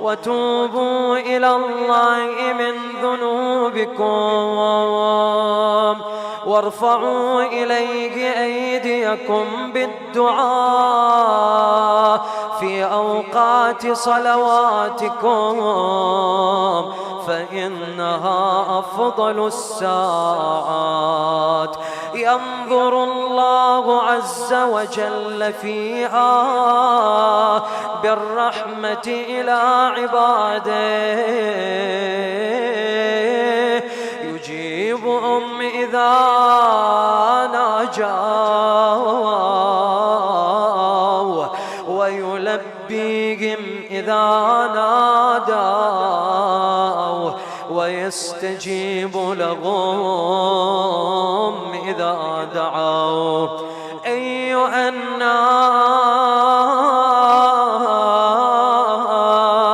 وتوبوا إلى الله من ذنوبكم وارفعوا إليه أيديكم بالدعاء في أوقات صلواتكم فإنها أفضل الساعات. ينظر الله عز وجل فيها بالرحمة إلى عباده، يجيبهم إذا ناجوا ويلبيهم إذا نادوا ويستجيب لهم